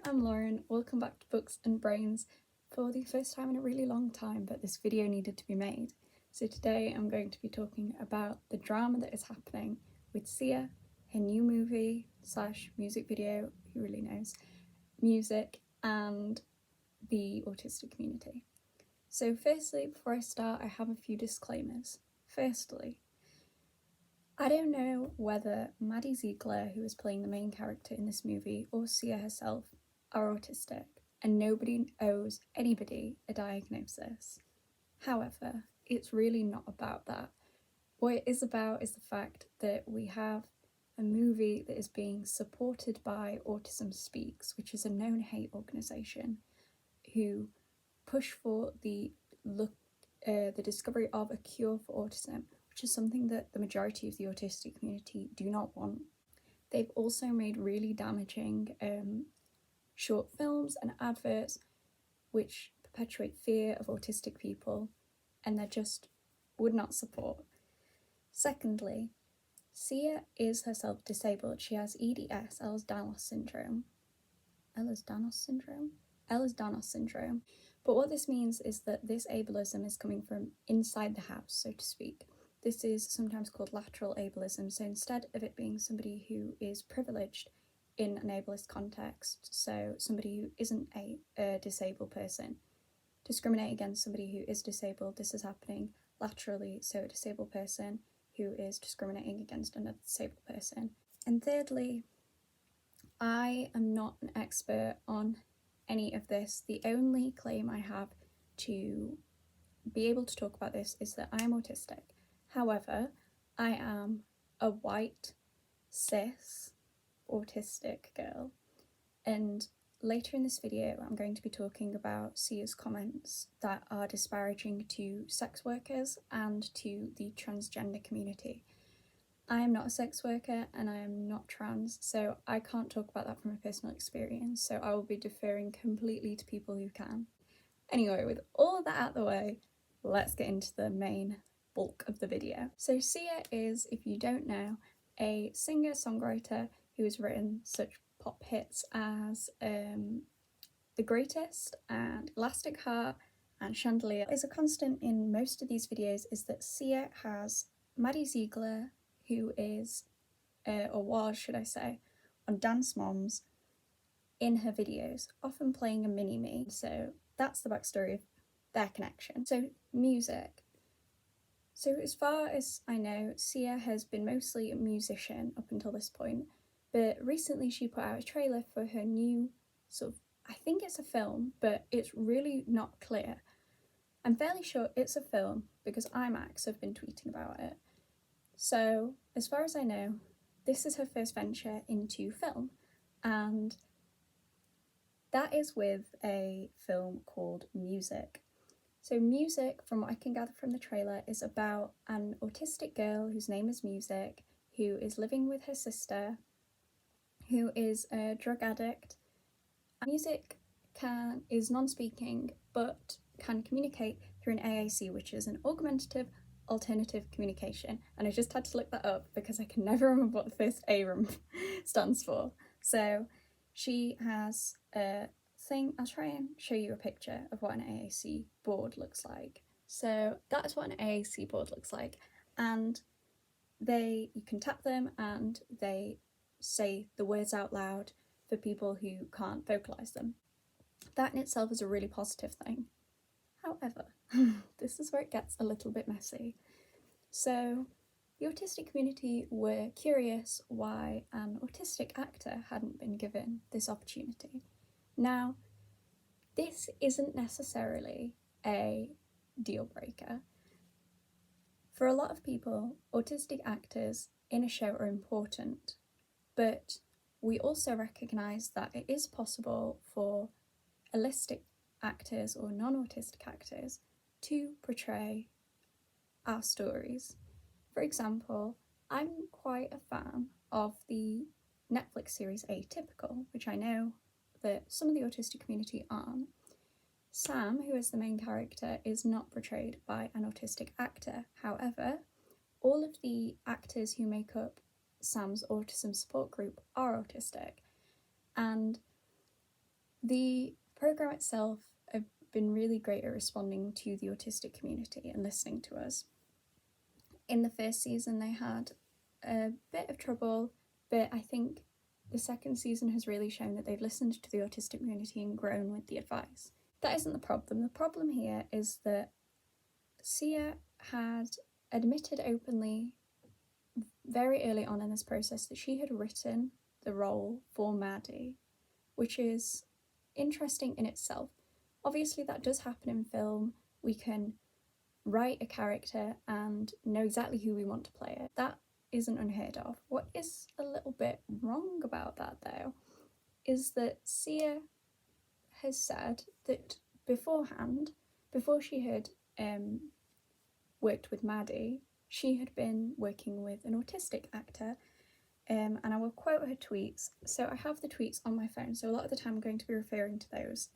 Hi, I'm Lauren. Welcome back to Books and Brains for the first time in a really long time, but this video needed to be made. So today I'm going to be talking about the drama that is happening with Sia, her new movie / music video, who really knows, music, and the autistic community. So firstly, before I start, I have a few disclaimers. Firstly, I don't know whether Maddie Ziegler, who is playing the main character in this movie, or Sia herself are autistic, and nobody owes anybody a diagnosis. However, it's really not about that. What it is about is the fact that we have a movie that is being supported by Autism Speaks, which is a known hate organisation who push for the discovery of a cure for autism, which is something that the majority of the autistic community do not want. They've also made really damaging short films and adverts which perpetuate fear of autistic people, and they just would not support. Secondly, Sia is herself disabled. She has EDS, Ehlers-Danlos syndrome. But what this means is that this ableism is coming from inside the house, so to speak. This is sometimes called lateral ableism, so instead of it being somebody who is privileged in an ableist context, so somebody who isn't a disabled person, discriminate against somebody who is disabled, this is happening laterally, so a disabled person who is discriminating against another disabled person. And thirdly, I am not an expert on any of this. The only claim I have to be able to talk about this is that I am autistic. However, I am a white, cis, autistic girl, and later in this video I'm going to be talking about Sia's comments that are disparaging to sex workers and to the transgender community. I am not a sex worker and I am not trans, so I can't talk about that from a personal experience, so I will be deferring completely to people who can. Anyway, with all of that out of the way, let's get into the main bulk of the video. So Sia is, if you don't know, a singer-songwriter who has written such pop hits as The Greatest and Elastic Heart and Chandelier. Is a constant in most of these videos is that Sia has Maddie Ziegler, who is, or was, should I say, on Dance Moms in her videos, often playing a mini-me. So that's the backstory of their connection. So music. So as far as I know, Sia has been mostly a musician up until this point, but recently she put out a trailer for her new sort of, I think it's a film, but it's really not clear. I'm fairly sure it's a film because IMAX have been tweeting about it. So as far as I know, this is her first venture into film, and that is with a film called Music. So Music, from what I can gather from the trailer, is about an autistic girl whose name is Music, who is living with her sister, who is a drug addict. Music is non-speaking, but can communicate through an AAC, which is an augmentative alternative communication. And I just had to look that up because I can never remember what the first A stands for. So she has a thing. I'll try and show you a picture of what an AAC board looks like. So that is what an AAC board looks like, and you can tap them and they say the words out loud for people who can't vocalize them. That in itself is a really positive thing. However, this is where it gets a little bit messy. So the autistic community were curious why an autistic actor hadn't been given this opportunity. Now, this isn't necessarily a deal breaker. For a lot of people, autistic actors in a show are important, but we also recognise that it is possible for allistic actors or non-autistic actors to portray our stories. For example, I'm quite a fan of the Netflix series Atypical, which I know that some of the autistic community aren't. Sam, who is the main character, is not portrayed by an autistic actor. However, all of the actors who make up Sam's autism support group are autistic, and The programme itself have been really great at responding to the autistic community and listening to us. In the first season, they had a bit of trouble, but I think the second season has really shown that they've listened to the autistic community and grown with the advice. That isn't the problem. The problem here is that Sia had admitted openly very early on in this process that she had written the role for Maddie, which is interesting in itself. Obviously, that does happen in film. We can write a character and know exactly who we want to play it. That isn't unheard of. What is a little bit wrong about that, though, is that Sia has said that beforehand, before she had worked with Maddie, she had been working with an autistic actor, and I will quote her tweets. So I have the tweets on my phone, so a lot of the time I'm going to be referring to those.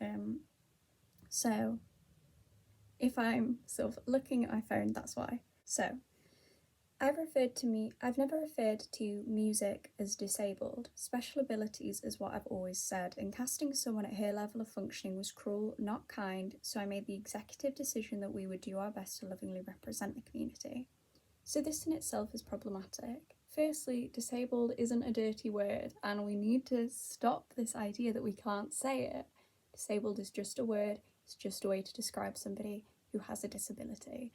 So if I'm sort of looking at my phone, that's why. So I've never referred to music as disabled. Special abilities is what I've always said, and casting someone at her level of functioning was cruel, not kind, so I made the executive decision that we would do our best to lovingly represent the community. So this in itself is problematic. Firstly, disabled isn't a dirty word, and we need to stop this idea that we can't say it. Disabled is just a word, it's just a way to describe somebody who has a disability.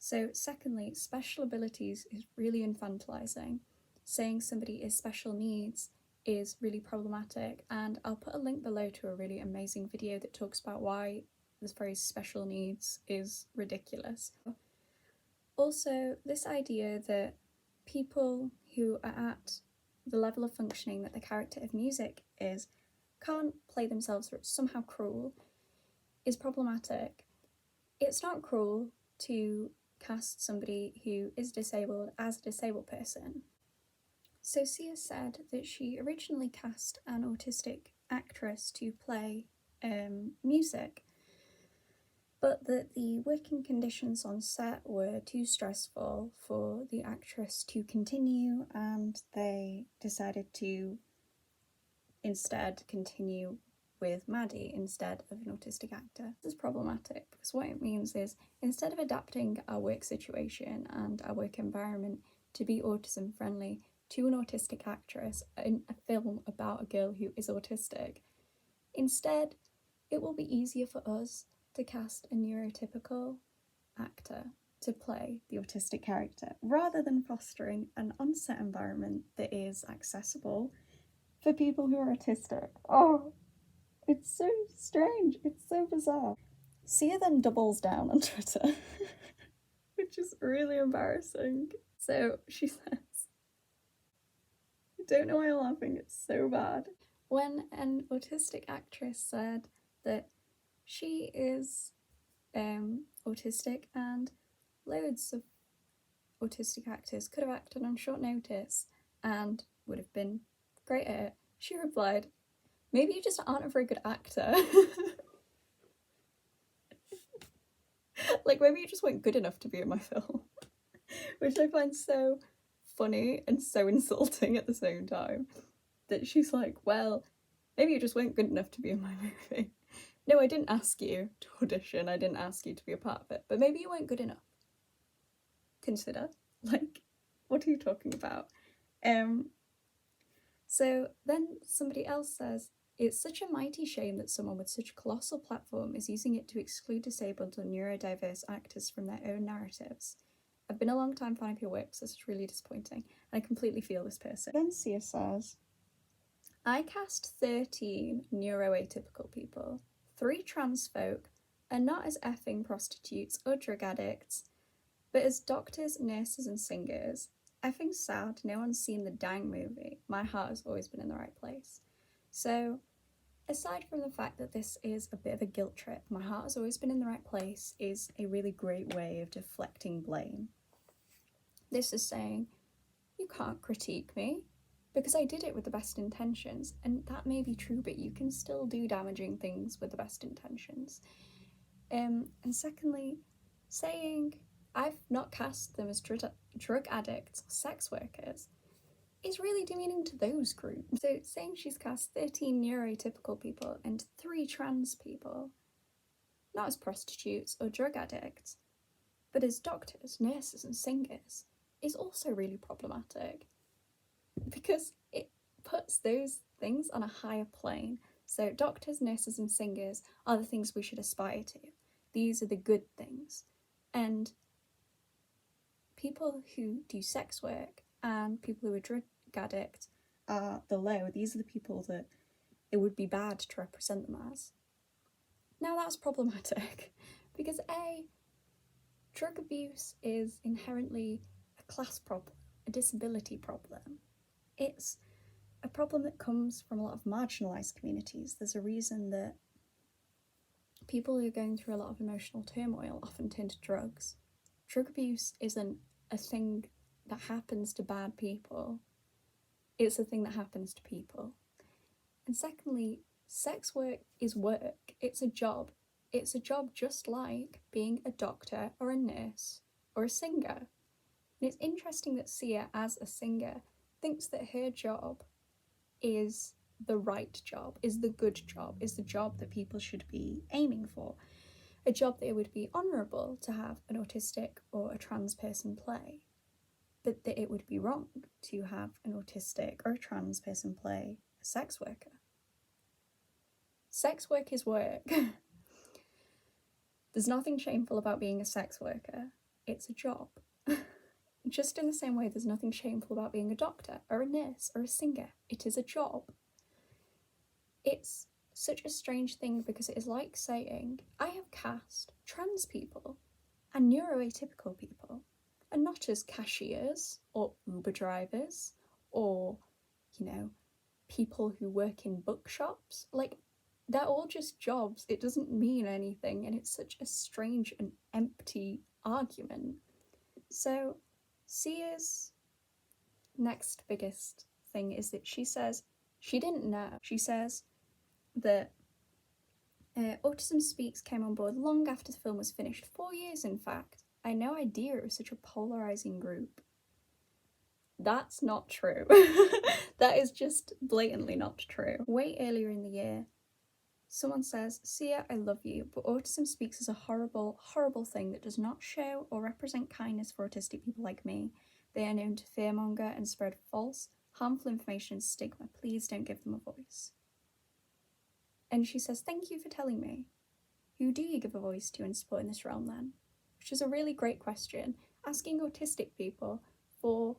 So secondly, special abilities is really infantilizing. Saying somebody is special needs is really problematic, and I'll put a link below to a really amazing video that talks about why this phrase special needs is ridiculous. Also, this idea that people who are at the level of functioning that the character of music is can't play themselves or it's somehow cruel is problematic. It's not cruel to cast somebody who is disabled as a disabled person. So Sia said that she originally cast an autistic actress to play music, but that the working conditions on set were too stressful for the actress to continue, and they decided to instead continue with Maddie instead of an autistic actor. This is problematic because what it means is instead of adapting our work situation and our work environment to be autism friendly to an autistic actress in a film about a girl who is autistic, instead it will be easier for us to cast a neurotypical actor to play the autistic character rather than fostering an on-set environment that is accessible for people who are autistic. Oh, it's so strange. It's so bizarre. Sia then doubles down on Twitter, which is really embarrassing. So she says, I don't know why I'm laughing, it's so bad. When an autistic actress said that she is autistic and loads of autistic actors could have acted on short notice and would have been great at it, she replied, maybe you just aren't a very good actor. Like, maybe you just weren't good enough to be in my film. Which I find so funny and so insulting at the same time. That she's like, well, maybe you just weren't good enough to be in my movie. No, I didn't ask you to audition, I didn't ask you to be a part of it, but maybe you weren't good enough. Consider. Like, what are you talking about? So then somebody else says, it's such a mighty shame that someone with such a colossal platform is using it to exclude disabled and neurodiverse actors from their own narratives. I've been a long time fan of your work, so it's really disappointing, and I completely feel this person. Then Sia says, I cast 13 neuroatypical people, 3 trans folk, and not as effing prostitutes or drug addicts, but as doctors, nurses, and singers. Effing sad, no one's seen the dang movie. My heart has always been in the right place. So, aside from the fact that this is a bit of a guilt trip, my heart has always been in the right place is a really great way of deflecting blame. This is saying, you can't critique me, because I did it with the best intentions, and that may be true, but you can still do damaging things with the best intentions. And secondly, saying I've not cast them as drug addicts or sex workers is really demeaning to those groups. So saying she's cast 13 neurotypical people and 3 trans people, not as prostitutes or drug addicts, but as doctors, nurses and singers, is also really problematic because it puts those things on a higher plane. So doctors, nurses and singers are the things we should aspire to. These are the good things. And people who do sex work and people who are drug addicts are the low. These are the people that it would be bad to represent them as. Now that's problematic because A, drug abuse is inherently a class problem, a disability problem. It's a problem that comes from a lot of marginalised communities. There's a reason that people who are going through a lot of emotional turmoil often turn to drugs. Drug abuse isn't a thing that happens to bad people. It's a thing that happens to people. And secondly, sex work is work. It's a job. It's a job just like being a doctor or a nurse or a singer. And it's interesting that Sia, as a singer, thinks that her job is the right job, is the good job, is the job that people should be aiming for. A job that it would be honourable to have an autistic or a trans person play, but that it would be wrong to have an autistic or a trans person play a sex worker. Sex work is work. There's nothing shameful about being a sex worker. It's a job. Just in the same way there's nothing shameful about being a doctor or a nurse or a singer. It is a job. It's such a strange thing because it is like saying, I have cast trans people and neuroatypical people, and not as cashiers or Uber drivers or, people who work in bookshops. Like, they're all just jobs. It doesn't mean anything, and it's such a strange and empty argument. So Sia's next biggest thing is that she says she didn't know. She says that Autism Speaks came on board long after the film was finished, 4 years in fact. I had no idea it was such a polarising group. That's not true. That is just blatantly not true. Way earlier in the year, someone says, Sia, I love you, but Autism Speaks is a horrible, horrible thing that does not show or represent kindness for autistic people like me. They are known to fearmonger and spread false, harmful information and stigma. Please don't give them a voice. And she says, thank you for telling me. Who do you give a voice to and support in this realm then? Which is a really great question, asking autistic people for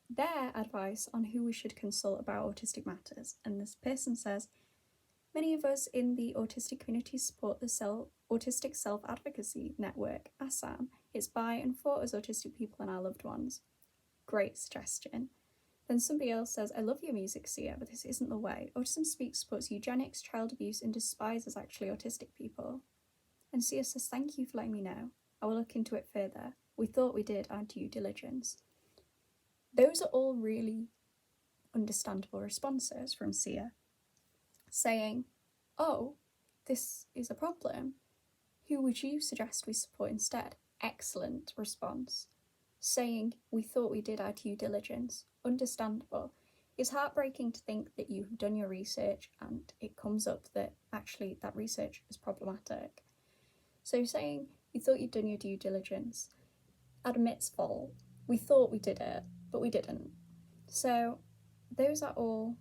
their advice on who we should consult about autistic matters. And this person says, many of us in the autistic community support the Autistic Self-Advocacy Network, ASAN. It's by and for us autistic people and our loved ones. Great suggestion. Then somebody else says, I love your music, Sia, but this isn't the way. Autism Speaks supports eugenics, child abuse, and despises actually autistic people. And Sia says, thank you for letting me know. I will look into it further. We thought we did our due diligence. Those are all really understandable responses from Sia, saying, oh, this is a problem. Who would you suggest we support instead? Excellent response. Saying, we thought we did our due diligence. Understandable. It's heartbreaking to think that you've done your research and it comes up that actually that research is problematic. So saying, we thought you'd done your due diligence, admits fault. We thought we did it, but we didn't. So those are all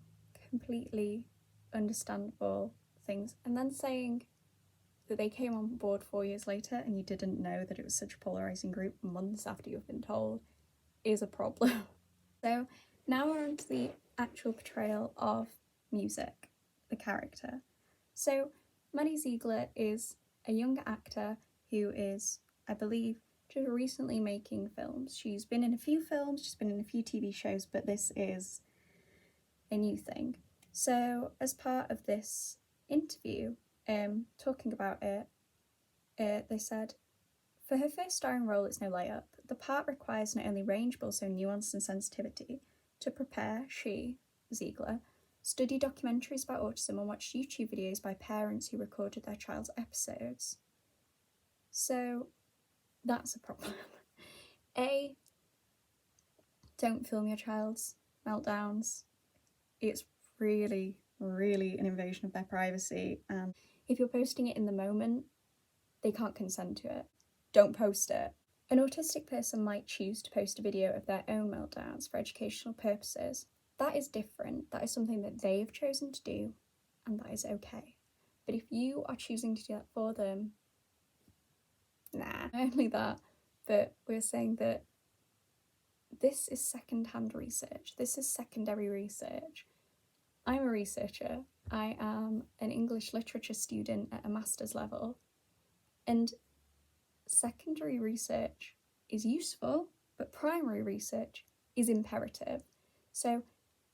completely understandable things. And then saying that they came on board 4 years later and you didn't know that it was such a polarising group months after you've been told is a problem. So now we're on to the actual portrayal of music, the character. So Maddie Ziegler is a young actor who is, I believe, just recently making films. She's been in a few films, she's been in a few TV shows, but this is a new thing. So as part of this interview, talking about it, they said, for her first starring role, it's no layup. The part requires not only range, but also nuance and sensitivity. To prepare, she, Ziegler, studied documentaries about autism and watched YouTube videos by parents who recorded their child's episodes. So that's a problem. A, don't film your child's meltdowns. It's really, really an invasion of their privacy. And if you're posting it in the moment, they can't consent to it. Don't post it. An autistic person might choose to post a video of their own meltdowns for educational purposes. That is different. That is something that they've chosen to do, and that is okay. But if you are choosing to do that for them, nah. Not only that, but we're saying that this is second-hand research. This is secondary research. I'm a researcher. I am an English literature student at a master's level, and secondary research is useful, but primary research is imperative. So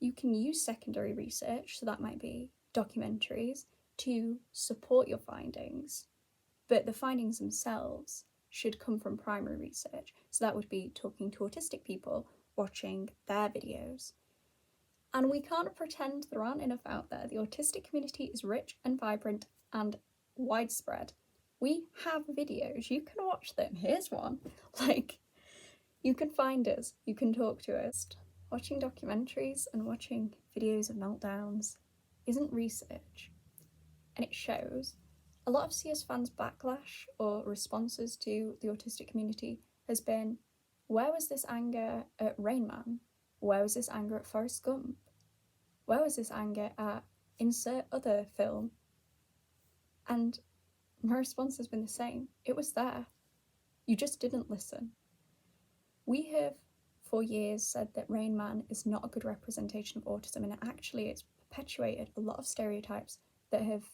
you can use secondary research, so that might be documentaries, to support your findings, but the findings themselves should come from primary research. So that would be talking to autistic people, watching their videos. And we can't pretend there aren't enough out there. The autistic community is rich and vibrant and widespread. We have videos, you can watch them. Here's one. You can find us, you can talk to us. Watching documentaries and watching videos of meltdowns isn't research, and it shows. A lot of CS fans' backlash or responses to the autistic community has been, where was this anger at Rain Man? Where was this anger at Forrest Gump? Where was this anger at insert other film? And my response has been the same. It was there. You just didn't listen. We have for years said that Rain Man is not a good representation of autism, and actually it's perpetuated a lot of stereotypes that have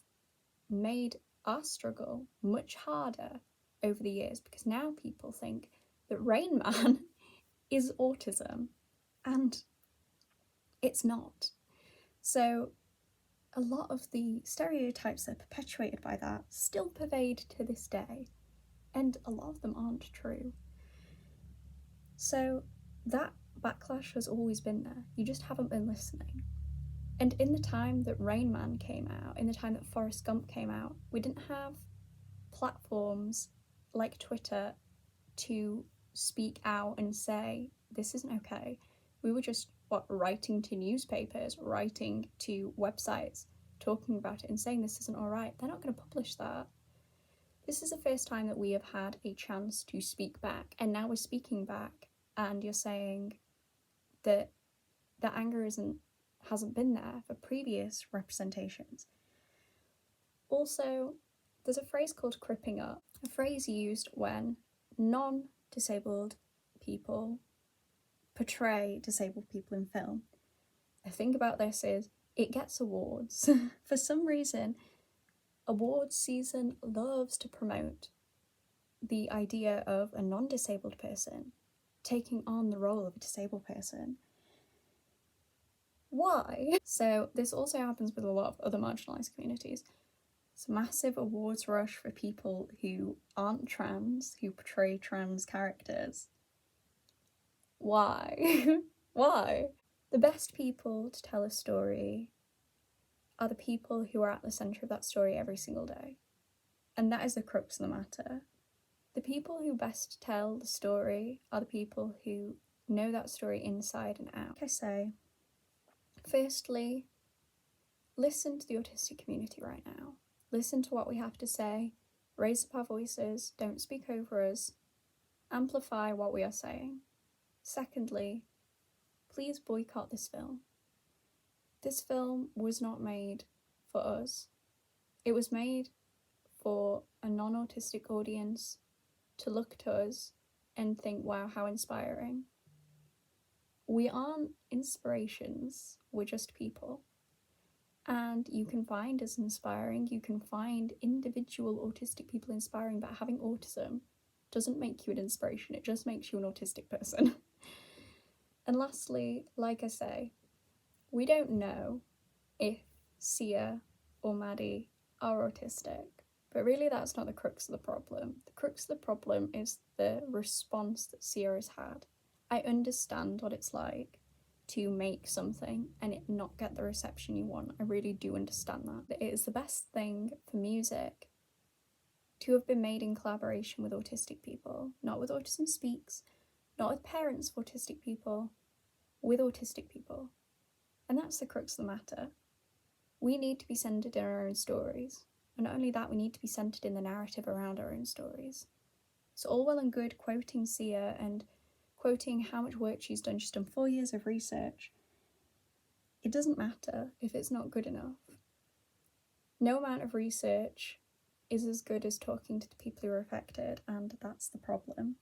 made our struggle much harder over the years, because now people think that Rain Man is autism, and it's not. So a lot of the stereotypes that are perpetuated by that still pervade to this day, and a lot of them aren't true. So that backlash has always been there. You just haven't been listening. And in the time that Rain Man came out, in the time that Forrest Gump came out, we didn't have platforms like Twitter to speak out and say, this isn't okay. We were just, writing to newspapers, writing to websites, talking about it and saying this isn't all right. They're not going to publish that. This is the first time that we have had a chance to speak back, and now we're speaking back, and you're saying that the anger hasn't been there for previous representations. Also, there's a phrase called cripping up, a phrase used when non-disabled people portray disabled people in film. The thing about this is it gets awards. For some reason, awards season loves to promote the idea of a non-disabled person taking on the role of a disabled person. Why? So this also happens with a lot of other marginalised communities. It's a massive awards rush for people who aren't trans, who portray trans characters. Why? Why? The best people to tell a story are the people who are at the centre of that story every single day. And that is the crux of the matter. The people who best tell the story are the people who know that story inside and out. Like I say, firstly, listen to the autistic community right now. Listen to what we have to say, raise up our voices, don't speak over us, amplify what we are saying. Secondly, please boycott this film. This film was not made for us. It was made for a non-autistic audience to look to us and think, wow, how inspiring. We aren't inspirations, we're just people. And you can find us inspiring, you can find individual autistic people inspiring, but having autism doesn't make you an inspiration, it just makes you an autistic person. And lastly, like I say, we don't know if Sia or Maddie are autistic, but really that's not the crux of the problem. The crux of the problem is the response that Sia has had. I understand what it's like to make something and it not get the reception you want. I really do understand that. It is the best thing for music to have been made in collaboration with autistic people, not with Autism Speaks, not with parents of autistic people, with autistic people. And that's the crux of the matter. We need to be centered in our own stories. And not only that, we need to be centered in the narrative around our own stories. It's all well and good quoting Sia and quoting how much work she's done. She's done 4 years of research. It doesn't matter if it's not good enough. No amount of research is as good as talking to the people who are affected, and that's the problem.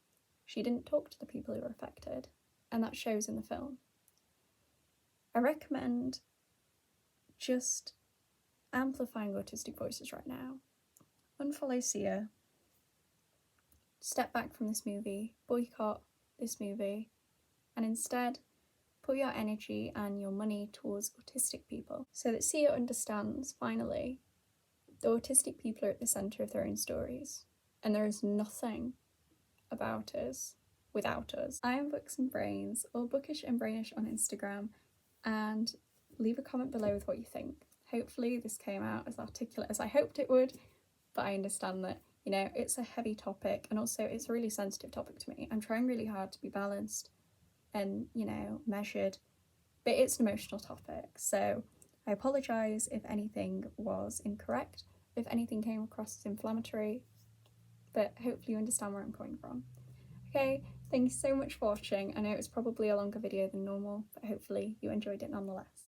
She didn't talk to the people who were affected, and that shows in the film. I recommend just amplifying autistic voices right now. Unfollow Sia. Step back from this movie, boycott this movie, and instead put your energy and your money towards autistic people so that Sia understands, finally, that autistic people are at the centre of their own stories, and there is nothing about us without us. I am Books and Brains, or Bookish and Brainish on Instagram, and leave a comment below with what you think. Hopefully this came out as articulate as I hoped it would, but I understand that, it's a heavy topic, and also it's a really sensitive topic to me. I'm trying really hard to be balanced and, measured, but it's an emotional topic, so I apologise if anything was incorrect, if anything came across as inflammatory, but hopefully you understand where I'm coming from. Okay, thank you so much for watching. I know it was probably a longer video than normal, but hopefully you enjoyed it nonetheless.